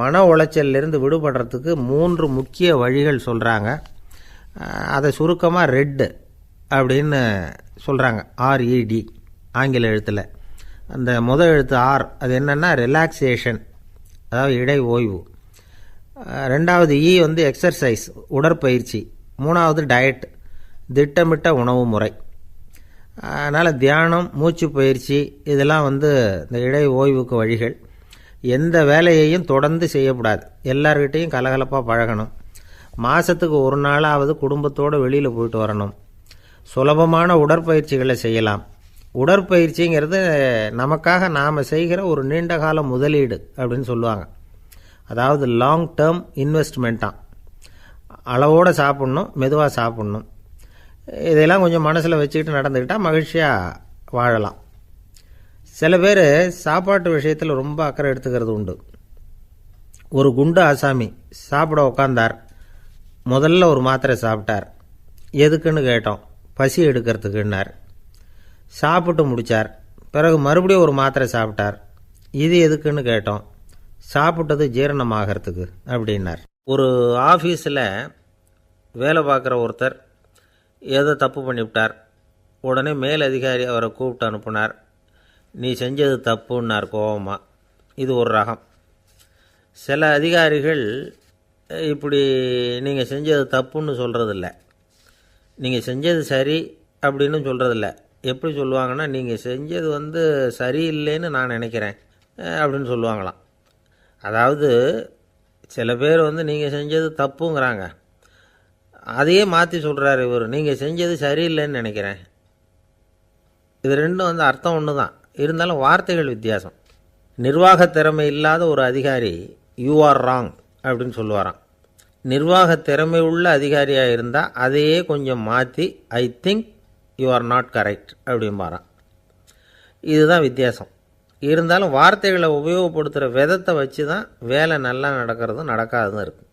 மன உளைச்சலிருந்து விடுபடுறதுக்கு 3 முக்கிய வழிகள் சொல்கிறாங்க. அதை சுருக்கமாக ரெட் அப்படின்னு சொல்கிறாங்க. RED ஆங்கில எழுத்தில். அந்த முதல் எழுத்து R, அது என்னென்னா ரிலாக்ஸேஷன், அதாவது இடை ஓய்வு. 2வது E எக்ஸர்சைஸ், உடற்பயிற்சி. 3வது டயட், திட்டமிட்ட உணவு முறை. அதனால் தியானம், மூச்சு பயிற்சி இதெல்லாம் இந்த இடை ஓய்வுக்கு வழிகள். எந்த வேலையையும் தொடர்ந்து செய்யக்கூடாது. எல்லார்கிட்டையும் கலகலப்பாக பழகணும். மாதத்துக்கு ஒரு நாளாவது குடும்பத்தோடு வெளியில் போயிட்டு வரணும். சுலபமான உடற்பயிற்சிகளை செய்யலாம். உடற்பயிற்சிங்கிறது நமக்காக நாம் செய்கிற ஒரு நீண்டகால முதலீடு அப்படின்னு சொல்லுவாங்க. அதாவது லாங் டேர்ம் இன்வெஸ்ட்மெண்ட்டாக. அளவோடு சாப்பிட்ணும், மெதுவாக சாப்பிட்ணும். இதெல்லாம் கொஞ்சம் மனசில் வச்சுக்கிட்டு நடந்துக்கிட்டால் மகிழ்ச்சியாக வாழலாம். சில பேர் சாப்பாட்டு விஷயத்தில் ரொம்ப அக்கறை எடுத்துக்கிறது உண்டு. ஒரு குண்டு ஆசாமி சாப்பிட உக்காந்தார். முதல்ல ஒரு மாத்திரை சாப்பிட்டார். எதுக்குன்னு கேட்டோம். பசி எடுக்கிறதுக்குன்னார். சாப்பிட்டு முடித்தார். பிறகு மறுபடியும் ஒரு மாத்திரை சாப்பிட்டார். இது எதுக்குன்னு கேட்டோம். சாப்பிட்டது ஜீரணமாகறதுக்கு அப்படின்னார். ஒரு ஆஃபீஸில் வேலை பார்க்குற ஒருத்தர் ஏதோ தப்பு பண்ணிவிட்டார். உடனே மேலதிகாரி அவரை கூப்பிட்டு அனுப்புனார். நீ செஞ்சது தப்புன்னார் கோபமாக. இது ஒரு ரகம். சில அதிகாரிகள் இப்படி நீங்கள் செஞ்சது தப்புன்னு சொல்கிறதில்ல, நீங்கள் செஞ்சது சரி அப்படின்னு சொல்கிறதில்ல. எப்படி சொல்லுவாங்கன்னா, நீங்கள் செஞ்சது சரியில்லைன்னு நான் நினைக்கிறேன் அப்படின்னு சொல்லுவாங்களாம். அதாவது சில பேர் நீங்கள் செஞ்சது தப்புங்கிறாங்க, அதையே மாற்றி சொல்கிறார் இவர், நீங்கள் செஞ்சது சரியில்லைன்னு நினைக்கிறேன். இது ரெண்டும் அர்த்தம் ஒன்று தான், இருந்தாலும் வார்த்தைகள் வித்தியாசம். நிர்வாக திறமை இல்லாத ஒரு அதிகாரி யூ ஆர் ராங் அப்படின்னு சொல்லுவாராம். நிர்வாக திறமை உள்ள அதிகாரியாக இருந்தால் அதையே கொஞ்சம் மாற்றி I think you are not correct அப்படிம்பாரான். இதுதான் வித்தியாசம். இருந்தாலும் வார்த்தைகளை உபயோகப்படுத்துகிற விதத்தை வச்சு தான் வேலை நல்லா நடக்கிறதும் நடக்காததும் இருக்குது.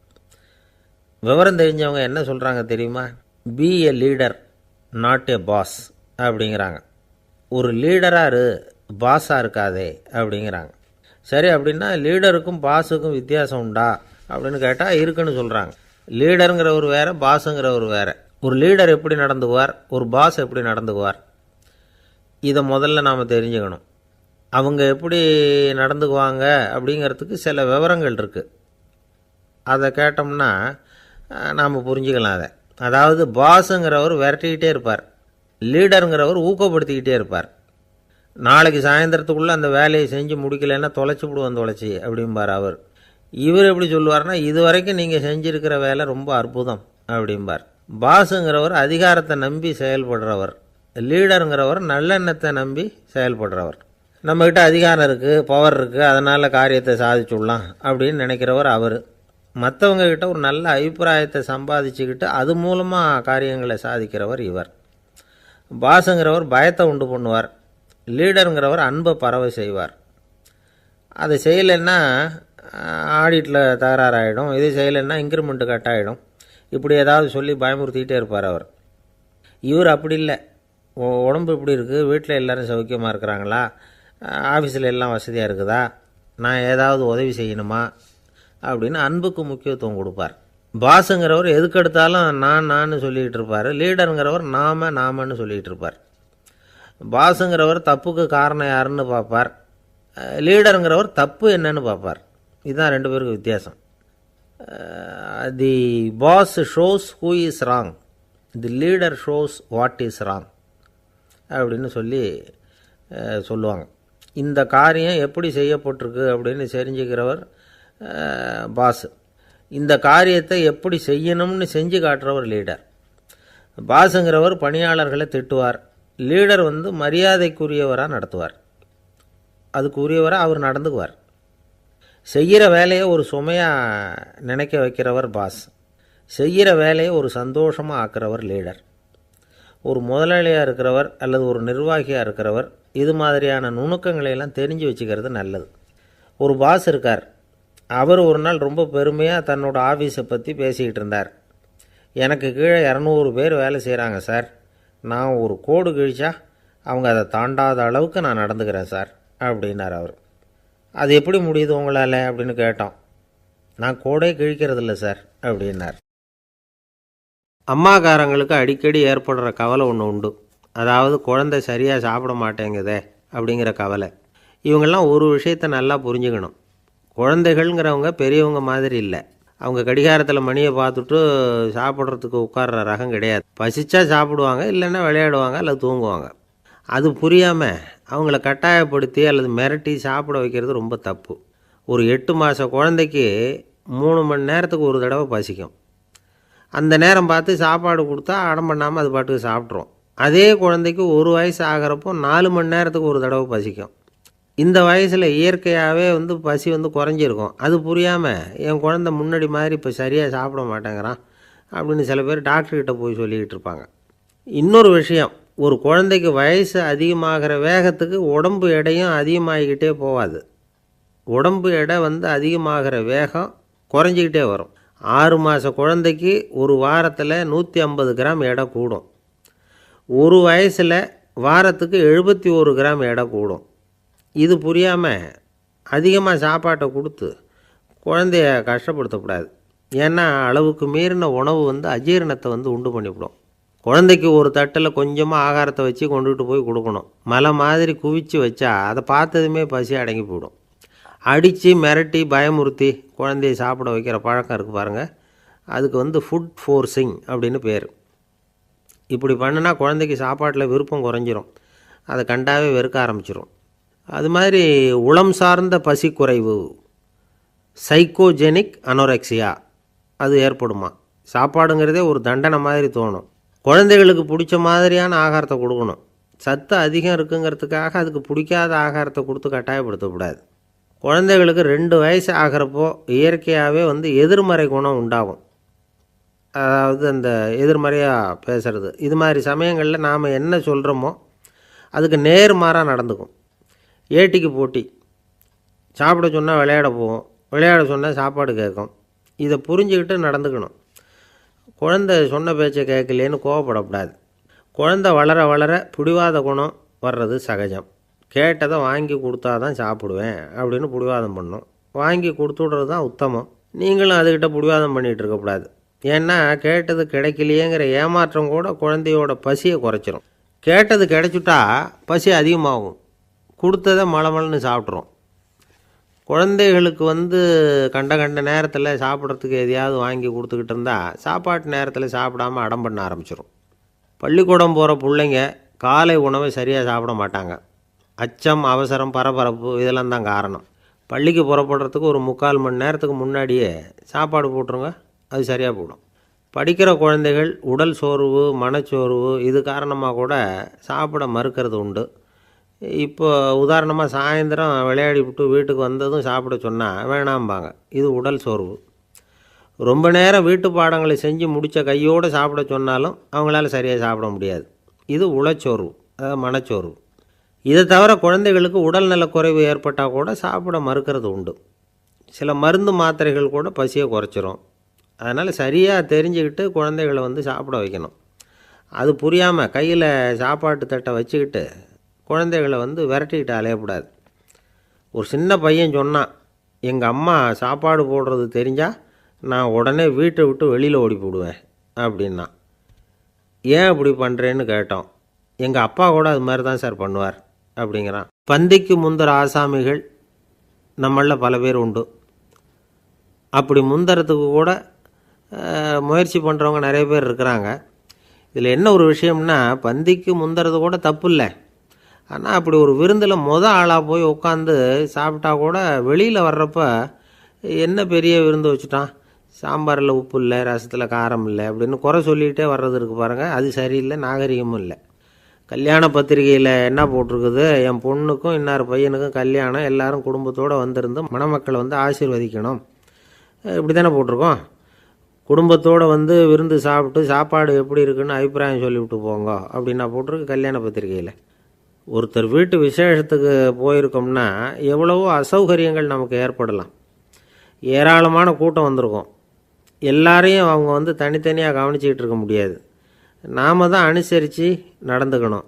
விவரம் தெரிஞ்சவங்க என்ன சொல்கிறாங்க தெரியுமா? Be a leader not a boss அப்படிங்கிறாங்க. ஒரு லீடராக பாஸாக இருக்காதே அப்படிங்கிறாங்க. சரி, அப்படின்னா லீடருக்கும் பாஸுக்கும் வித்தியாசம் உண்டா அப்படின்னு கேட்டால் இருக்குன்னு சொல்கிறாங்க. லீடருங்கிறவர் வேறு, பாஸுங்கிறவர் வேறு. ஒரு லீடர் எப்படி நடந்துக்குவார், ஒரு பாஸ் எப்படி நடந்துக்குவார், இதை முதல்ல நாம் தெரிஞ்சுக்கணும். அவங்க எப்படி நடந்துக்குவாங்க அப்படிங்கிறதுக்கு சில விவரங்கள் இருக்குது. அதை கேட்டோம்னா நாம் புரிஞ்சுக்கலாம் அதை. அதாவது பாஸுங்கிறவர் விரட்டிக்கிட்டே இருப்பார், லீடருங்கிறவர் ஊக்கப்படுத்திக்கிட்டே இருப்பார். நாளைக்கு சாயந்தரத்துக்குள்ளே அந்த வேலையை செஞ்சு முடிக்கலைன்னா தொலைச்சி விடுவோம் தொலைச்சி அப்படிம்பார் அவர். இவர் எப்படி சொல்லுவார்னா, இது வரைக்கும் நீங்கள் செஞ்சுருக்கிற வேலை ரொம்ப அற்புதம் அப்படிம்பார். பாஸுங்கிறவர் அதிகாரத்தை நம்பி செயல்படுறவர். லீடருங்கிறவர் நல்லெண்ணத்தை நம்பி செயல்படுறவர். நம்மக்கிட்ட அதிகாரம் இருக்குது, பவர் இருக்குது, அதனால் காரியத்தை சாதிச்சுடலாம் அப்படின்னு நினைக்கிறவர் அவர். மற்றவங்கக்கிட்ட ஒரு நல்ல அபிப்பிராயத்தை சம்பாதிச்சுக்கிட்டு அது மூலமாக காரியங்களை சாதிக்கிறவர் இவர். பாஸுங்கிறவர் பயத்தை உண்டு பண்ணுவார், லீடருங்கிறவர் அன்பை பரவ செய்வார். அதை செய்யலைன்னா ஆடிட்டில் தகராறாயிடும், இது செய்யலைன்னா இன்க்ரிமெண்ட்டு கட் ஆகிடும், இப்படி ஏதாவது சொல்லி பயமுறுத்திக்கிட்டே இருப்பார் அவர். இவர் அப்படி இல்லை. உடம்பு இப்படி இருக்குது, வீட்டில் எல்லோரும் சௌக்கியமாக இருக்கிறாங்களா, ஆஃபீஸில் எல்லாம் வசதியாக இருக்குதா, நான் ஏதாவது உதவி செய்யணுமா அப்படின்னு அன்புக்கு முக்கியத்துவம் கொடுப்பார். பாஸுங்கிறவர் எதுக்கெடுத்தாலும் நான் சொல்லிகிட்டு இருப்பார், லீடருங்கிறவர் நாமன்னு சொல்லிகிட்டு இருப்பார். பாஸுங்கிறவர் தப்புக்கு காரணம் யாருன்னு பார்ப்பார், லீடருங்கிறவர் தப்பு என்னன்னு பார்ப்பார். இதுதான் ரெண்டு பேருக்கு வித்தியாசம். The boss shows who is wrong, the leader shows what is wrong அப்படின்னு சொல்லுவாங்க. இந்த காரியம் எப்படி செய்யப்பட்டிருக்கு அப்படின்னு தெரிஞ்சுக்கிறவர் பாஸ். இந்த காரியத்தை எப்படி செய்யணும்னு செஞ்சு காட்டுறவர் லீடர். பாஸுங்கிறவர் பணியாளர்களை திட்டுவார், லீடர் மரியாதைக்குரியவராக நடத்துவார், அதுக்குரியவராக அவர் நடந்துக்குவார். செய்கிற வேலையை ஒரு சுமையாக நினைக்க வைக்கிறவர் பாஸ், செய்கிற வேலையை ஒரு சந்தோஷமாக ஆக்கிறவர் லீடர். ஒரு முதலாளியாக இருக்கிறவர் அல்லது ஒரு நிர்வாகியாக இருக்கிறவர் இது மாதிரியான நுணுக்கங்களையெல்லாம் தெரிஞ்சு வச்சுக்கிறது நல்லது. ஒரு பாஸ் இருக்கார், அவர் ஒரு நாள் ரொம்ப பெருமையாக தன்னோட ஆஃபீஸை பற்றி பேசிக்கிட்டு இருந்தார். எனக்கு கீழே 200 பேர் வேலை செய்கிறாங்க சார், நான் ஒரு கோடு கிழிச்சா அவங்க அதை தாண்டாத அளவுக்கு நான் நடந்துக்கிறேன் சார் அப்படின்னார் அவர். அது எப்படி முடியுது உங்களால் அப்படின்னு கேட்டோம். நான் கோடே கிழிக்கிறதில்ல சார் அப்படின்னார். அம்மாக்காரங்களுக்கு அடிக்கடி ஏற்படுற கவலை ஒன்று உண்டு, அதாவது குழந்தை சரியாக சாப்பிட மாட்டேங்குதே அப்படிங்கிற கவலை. இவங்கெல்லாம் ஒரு விஷயத்தை நல்லா புரிஞ்சுக்கணும். குழந்தைகள்ங்கிறவங்க பெரியவங்க மாதிரி இல்லை. அவங்க கடிகாரத்தில் மணியை பார்த்துட்டு சாப்பிட்றதுக்கு உட்கார்ற ரகம் கிடையாது. பசிச்சா சாப்பிடுவாங்க, இல்லைன்னா விளையாடுவாங்க அல்லது தூங்குவாங்க. அது புரியாமல் அவங்கள கட்டாயப்படுத்தி அல்லது மிரட்டி சாப்பிட வைக்கிறது ரொம்ப தப்பு. ஒரு 8 மாத குழந்தைக்கு 3 மணி நேரத்துக்கு ஒரு தடவை பசிக்கும். அந்த நேரம் பார்த்து சாப்பாடு கொடுத்தா அடம் பண்ணாமல் அது பாட்டுக்கு சாப்பிட்றோம். அதே குழந்தைக்கு 1 வயசு ஆகிறப்போ 4 மணி நேரத்துக்கு ஒரு தடவை பசிக்கும். இந்த வயசில் இயற்கையாகவே பசி குறைஞ்சிருக்கும். அது புரியாமல் என் குழந்தை முன்னாடி மாதிரி இப்போ சரியாக சாப்பிட மாட்டேங்கிறான் அப்படின்னு சில பேர் டாக்டர்கிட்ட போய் சொல்லிக்கிட்டு இருப்பாங்க. இன்னொரு விஷயம், ஒரு குழந்தைக்கு வயசு அதிகமாகிற வேகத்துக்கு உடம்பு எடையும் அதிகமாகிக்கிட்டே போகாது. உடம்பு எடை அதிகமாகிற வேகம் குறைஞ்சிக்கிட்டே வரும். 6 மாத குழந்தைக்கு ஒரு வாரத்தில் 150 கிராம் எடை கூடும். ஒரு வயசில் வாரத்துக்கு 71 கிராம் எடை கூடும். இது புரியாமல் அதிகமாக சாப்பாட்டை கொடுத்து குழந்தைய கஷ்டப்படுத்தக்கூடாது. ஏன்னா அளவுக்கு மீறின உணவு அஜீரணத்தை உண்டு பண்ணிவிடும். குழந்தைக்கு ஒரு தட்டில் கொஞ்சமாக ஆகாரத்தை வச்சு கொண்டுகிட்டு போய் கொடுக்கணும். மலை மாதிரி குவிச்சு வச்சா அதை பார்த்ததுமே பசி அடங்கி போயிடும். அடித்து மிரட்டி பயமுறுத்தி குழந்தைய சாப்பிட வைக்கிற பழக்கம் இருக்குது பாருங்கள், அதுக்கு ஃபுட் ஃபோர்ஸிங் அப்படின்னு பேர். இப்படி பண்ணினா குழந்தைக்கு சாப்பாட்டில் விருப்பம் குறைஞ்சிரும், அதை கண்டாவே வெறுக்க ஆரம்பிச்சிடும். அது மாதிரி உளம் சார்ந்த பசி குறைவு, சைக்கோஜெனிக் அனோரெக்சியா, அது ஏற்படுமா. சாப்பாடுங்கிறதே ஒரு தண்டனை மாதிரி தோணும். குழந்தைகளுக்கு பிடிச்ச மாதிரியான ஆகாரத்தை கொடுக்கணும். சத்து அதிகம் இருக்குங்கிறதுக்காக அதுக்கு பிடிக்காத ஆகாரத்தை கொடுத்து கட்டாயப்படுத்தக்கூடாது. குழந்தைகளுக்கு 2 வயசு ஆகிறப்போ இயற்கையாகவே எதிர்மறை குணம் உண்டாகும். அதாவது அந்த எதிர்மறையாக பேசுகிறது. இது மாதிரி சமயங்களில் நாம் என்ன சொல்கிறோமோ அதுக்கு நேர்மாறாக நடந்துக்கும். ஏட்டிக்கு போட்டி, சாப்பிட சொன்னால் விளையாட போகும், விளையாட சொன்னால் சாப்பாடு கேட்கும். இதை புரிஞ்சுக்கிட்டு நடந்துக்கணும். குழந்தை சொன்ன பேச்சை கேட்கலேன்னு கோவப்படக்கூடாது. குழந்தை வளர வளர பிடிவாத குணம் வர்றது சகஜம். கேட்டதை வாங்கி கொடுத்தா தான் சாப்பிடுவேன் அப்படின்னு பிடிவாதம் பண்ணும். வாங்கி கொடுத்துடுறது தான் உத்தமம். நீங்களும் அதுக்கிட்ட பிடிவாதம் பண்ணிகிட்டு இருக்கக்கூடாது. ஏன்னா கேட்டது கிடைக்கலையேங்கிற ஏமாற்றம் கூட குழந்தையோட பசியை குறைச்சிரும். கேட்டது கிடைச்சிட்டா பசி அதிகமாகும், கொடுத்ததை மலமலன்னு சாப்பிட்றோம். குழந்தைகளுக்கு கண்ட நேரத்தில் சாப்பிட்றதுக்கு எதையாவது வாங்கி கொடுத்துக்கிட்டு இருந்தால் சாப்பாட்டு நேரத்தில் சாப்பிடாமல் அடம் பண்ண ஆரம்பிச்சிடும். பள்ளிக்கூடம் போகிற பிள்ளைங்க காலை உணவை சரியாக சாப்பிட மாட்டாங்க. அச்சம், அவசரம், பரபரப்பு இதெல்லாம் தான் காரணம். பள்ளிக்கு புறப்படுறதுக்கு ஒரு 3/4 மணி நேரத்துக்கு முன்னாடியே சாப்பாடு போட்டுருங்க, அது சரியாக போடும். படிக்கிற குழந்தைகள் உடல் சோர்வு, மனச்சோர்வு இது காரணமாக கூட சாப்பிட மறுக்கிறது உண்டு. இப்போ உதாரணமாக சாயந்தரம் விளையாடிவிட்டு வீட்டுக்கு வந்ததும் சாப்பிட சொன்னால் வேணாம்பாங்க. இது உடல் சோர்வு. ரொம்ப நேரம் வீட்டு பாடங்களை செஞ்சு முடித்த கையோடு சாப்பிட சொன்னாலும் அவங்களால சரியாக சாப்பிட முடியாது. இது உளச்சோர்வு, அதாவது மனச்சோர்வு. இதை தவிர குழந்தைகளுக்கு உடல்நலக்குறைவு ஏற்பட்டால் கூட சாப்பிட மறுக்கிறது உண்டு. சில மருந்து மாத்திரைகள் கூட பசியை குறைச்சிரும். அதனால் சரியாக தெரிஞ்சுக்கிட்டு குழந்தைகளை சாப்பிட வைக்கணும். அது புரியாமல் கையில் சாப்பாட்டு தட்டை வச்சுக்கிட்டு குழந்தைகளை விரட்டிக்கிட்டு அலையக்கூடாது. ஒரு சின்ன பையன் சொன்னான், எங்கள் அம்மா சாப்பாடு போடுறது தெரிஞ்சால் நான் உடனே வீட்டை விட்டு வெளியில் ஓடி போடுவேன் அப்படின்னா. ஏன் அப்படி பண்ணுறேன்னு கேட்டோம். எங்கள் அப்பா கூட அது மாதிரி தான் சார் பண்ணுவார் அப்படிங்கிறான். பந்திக்கு முந்தர ஆசாமிகள் நம்மளில் பல பேர் உண்டு. அப்படி முந்தறதுக்கு கூட முயற்சி பண்ணுறவங்க நிறைய பேர் இருக்கிறாங்க. இதில் என்ன ஒரு விஷயம்னா, பந்திக்கு முந்துறது கூட தப்பு இல்லை. ஆனால் அப்படி ஒரு விருந்தில் ஆளாக போய் உட்காந்து சாப்பிட்டா கூட வெளியில் வர்றப்ப என்ன பெரிய விருந்து வச்சுட்டான், சாம்பாரில் உப்பு இல்லை, ரசத்தில் காரம் இல்லை அப்படின்னு குறை சொல்லிகிட்டே வர்றது இருக்குது பாருங்கள். அது சரியில்லை, நாகரிகமும் இல்லை. கல்யாண பத்திரிகையில் என்ன போட்டிருக்குது, என் பொண்ணுக்கும் இன்னார் பையனுக்கும் கல்யாணம், எல்லாரும் குடும்பத்தோடு வந்திருந்து மணமக்களை ஆசீர்வதிக்கணும், இப்படி தானே போட்டிருக்கோம். குடும்பத்தோடு விருந்து சாப்பிட்டு சாப்பாடு எப்படி இருக்குன்னு அபிப்பிராயம் சொல்லிவிட்டு போங்க அப்படின்னா போட்டிருக்கு கல்யாண பத்திரிகையில். ஒருத்தர் வீட்டு விசேஷத்துக்கு போயிருக்கோம்னா எவ்வளவோ அசௌகரியங்கள் நமக்கு ஏற்படலாம். ஏராளமான கூட்டம் வந்திருக்கும். எல்லாரையும் அவங்க தனித்தனியாக கவனிச்சிக்கிட்டு இருக்க முடியாது. நாம் தான் அனுசரித்து நடந்துக்கணும்.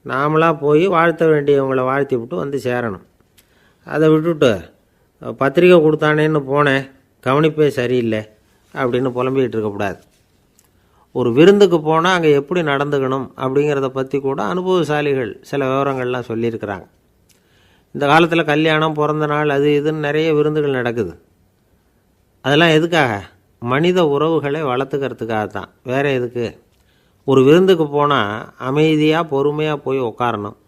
நாமளாக போய் வாழ்த்த வேண்டியவங்களை வாழ்த்தி விட்டு சேரணும். அதை விட்டுட்டு பத்திரிக்கை கொடுத்தானேன்னு போனேன், கவனிப்பே சரியில்லை அப்படின்னு புலம்பிக்கிட்டு இருக்கக்கூடாது. ஒரு விருந்துக்கு போனால் அங்கே எப்படி நடந்துக்கணும் அப்படிங்கிறத பற்றி கூட அனுபவசாலிகள் சில விவரங்கள்லாம் சொல்லியிருக்கிறாங்க. இந்த காலத்தில் கல்யாணம், பிறந்த நாள், அது இதுன்னு நிறைய விருந்துகள் நடக்குது. அதெல்லாம் எதுக்காக? மனித உறவுகளை வளர்த்துக்கிறதுக்காக தான், வேறு எதுக்கு? ஒரு விருந்துக்கு போனால் அமைதியாக பொறுமையாக போய் உட்காரணும்.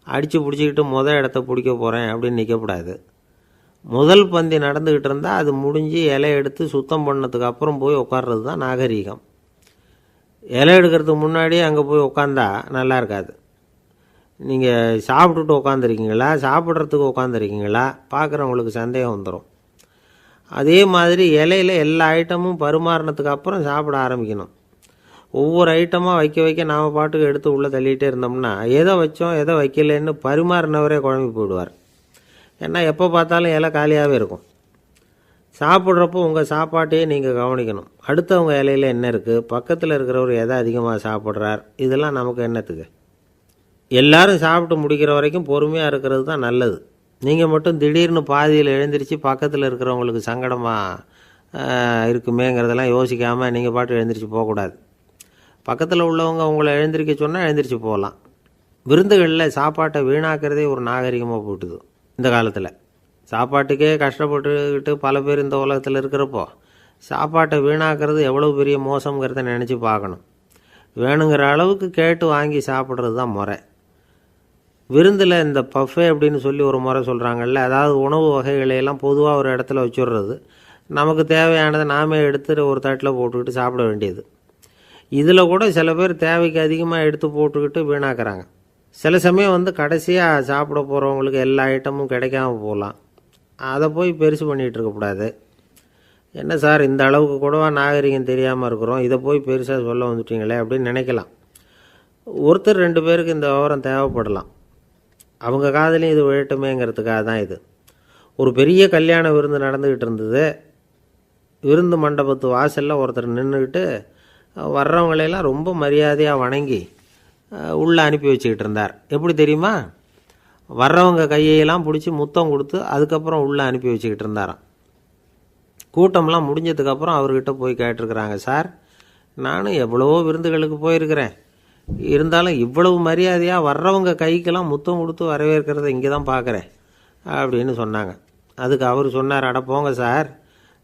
அடித்து பிடிச்சிக்கிட்டு இடத்த பிடிக்க போகிறேன் அப்படின்னு நிற்கக்கூடாது. முதல் பந்தி நடந்துக்கிட்டு இருந்தால் அது முடிஞ்சு இலை எடுத்து சுத்தம் பண்ணதுக்கு அப்புறம் போய் உட்கார்றது தான் நாகரீகம். இலை எடுக்கிறதுக்கு முன்னாடியே அங்கே போய் உட்காந்தா நல்லா இருக்காது. நீங்கள் சாப்பிட்டுட்டு உட்காந்துருக்கீங்களா, சாப்பிட்றதுக்கு உட்காந்துருக்கீங்களா, பார்க்குறவங்களுக்கு சந்தேகம் வந்துடும். அதே மாதிரி இலையில் எல்லா ஐட்டமும் பரிமாறினதுக்கு அப்புறம் சாப்பிட ஆரம்பிக்கணும். ஒவ்வொரு ஐட்டமாக வைக்க வைக்க நாம் பாட்டுக்கு எடுத்து உள்ளே தள்ளிகிட்டே இருந்தோம்னா எதை வச்சோம் எதை வைக்கலன்னு பரிமாறினவரே குழம்பி போயிடுவார். ஏன்னா எப்போ பார்த்தாலும் இலை காலியாகவே இருக்கும். சாப்பிட்றப்போ உங்கள் சாப்பாட்டையே நீங்கள் கவனிக்கணும். அடுத்தவங்க இலையில் என்ன இருக்குது, பக்கத்தில் இருக்கிறவர் எதை அதிகமாக சாப்பிட்றார், இதெல்லாம் நமக்கு என்னத்துக்கு? எல்லாரும் சாப்பிட்டு முடிக்கிற வரைக்கும் பொறுமையாக இருக்கிறது தான் நல்லது. நீங்கள் மட்டும் திடீர்னு பாதியில் எழுந்திரிச்சு பக்கத்தில் இருக்கிறவங்களுக்கு சங்கடமாக இருக்குமேங்கிறதெல்லாம் யோசிக்காமல் நீங்கள் பாட்டு எழுந்திரிச்சு போகக்கூடாது. பக்கத்தில் உள்ளவங்க உங்களை எழுந்திரிக்க சொன்னால் எழுந்திரிச்சு போகலாம். விருந்துகளில் சாப்பாட்டை வீணாக்கிறதே ஒரு நாகரிகமாக போட்டுது. இந்த காலத்தில் சாப்பாட்டுக்கே கஷ்டப்பட்டுக்கிட்டு பல பேர் இந்த உலகத்தில் இருக்கிறப்போ சாப்பாட்டை வீணாக்கிறது எவ்வளோ பெரிய மோசங்கிறத நினச்சி பார்க்கணும். வேணுங்கிற அளவுக்கு கேட்டு வாங்கி சாப்பிட்றது தான் முறை. விருந்தில் இந்த பஃபே அப்படின்னு சொல்லி ஒரு முறை சொல்கிறாங்கல்ல, அதாவது உணவு வகைகளையெல்லாம் பொதுவாக ஒரு இடத்துல வச்சுடுறது, நமக்கு தேவையானதை நாமே எடுத்து ஒரு தட்டில் போட்டுக்கிட்டு சாப்பிட வேண்டியது. இதில் கூட சில பேர் தேவைக்கு அதிகமாக எடுத்து போட்டுக்கிட்டு வீணாக்குறாங்க. சில சமயம் கடைசியாக சாப்பிட போகிறவங்களுக்கு எல்லா ஐட்டமும் கிடைக்காம போகலாம். அதை போய் பெருசு பண்ணிகிட்டு இருக்கக்கூடாது. என்ன சார் இந்த அளவுக்கு கூடவா நாகரிகம் தெரியாமல் இருக்கிறோம், இதை போய் பெருசாக சொல்ல வந்துட்டீங்களே அப்படின்னு நினைக்கலாம். ஒருத்தர் 2 பேருக்கு இந்த விவரம் தேவைப்படலாம். அவங்க காதலையும் இது விழட்டுமேங்கிறதுக்காக தான் இது. ஒரு பெரிய கல்யாண விருந்து நடந்துக்கிட்டு இருந்தது. விருந்து மண்டபத்து வாசலில் ஒருத்தர் நின்றுக்கிட்டு வர்றவங்களையெல்லாம் ரொம்ப மரியாதையாக வணங்கி உள்ளே அனுப்பி வச்சுக்கிட்டு இருந்தார். எப்படி தெரியுமா? வர்றவங்க கையெல்லாம் பிடிச்சி முத்தம் கொடுத்து அதுக்கப்புறம் உள்ளே அனுப்பி வச்சுக்கிட்டு இருந்தாராம். கூட்டம்லாம் முடிஞ்சதுக்கப்புறம் அவர்கிட்ட போய் கேட்டிருக்கிறாங்க, சார் நானும் எவ்வளவோ விருந்துகளுக்கு போயிருக்கிறேன், இருந்தாலும் இவ்வளவு மரியாதையாக வர்றவங்க கைக்கெல்லாம் முத்தம் கொடுத்து வரவேற்கிறத இங்கே தான் பார்க்குறேன் அப்படின்னு சொன்னாங்க. அதுக்கு அவர் சொன்னார், அட போங்க சார்,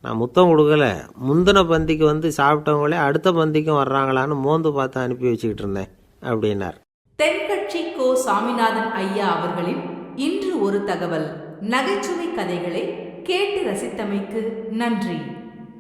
நான் முத்தம் கொடுக்கல, முந்தின பந்திக்கு சாப்பிட்டவங்களே அடுத்த பந்திக்கும் வர்றாங்களான்னு மோந்து பார்த்து அனுப்பி வச்சுக்கிட்டு இருந்தேன் அப்படின்னார். தென்கட்சி கோ. சாமிநாதன் ஐயா அவர்களின் இன்று ஒரு தகவல் நகைச்சுவை கதைகளை கேட்டு ரசித்தமைக்கு நன்றி.